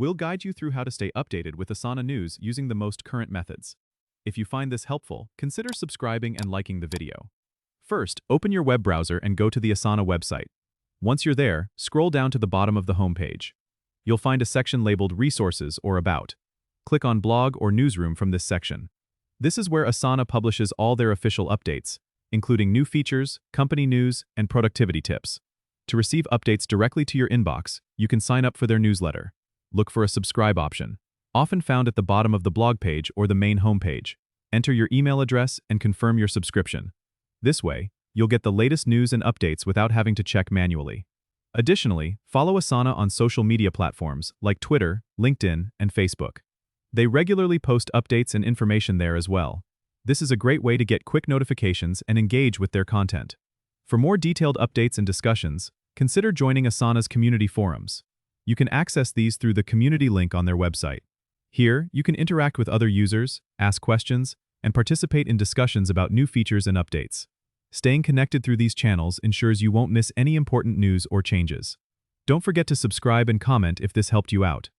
We'll guide you through how to stay updated with Asana news using the most current methods. If you find this helpful, consider subscribing and liking the video. First, open your web browser and go to the Asana website. Once you're there, scroll down to the bottom of the homepage. You'll find a section labeled Resources or About. Click on Blog or Newsroom from this section. This is where Asana publishes all their official updates, including new features, company news, and productivity tips. To receive updates directly to your inbox, you can sign up for their newsletter. Look for a subscribe option, often found at the bottom of the blog page or the main homepage. Enter your email address and confirm your subscription. This way, you'll get the latest news and updates without having to check manually. Additionally, follow Asana on social media platforms like Twitter, LinkedIn, and Facebook. They regularly post updates and information there as well. This is a great way to get quick notifications and engage with their content. For more detailed updates and discussions, consider joining Asana's community forums. You can access these through the community link on their website. Here, you can interact with other users, ask questions, and participate in discussions about new features and updates. Staying connected through these channels ensures you won't miss any important news or changes. Don't forget to subscribe and comment if this helped you out.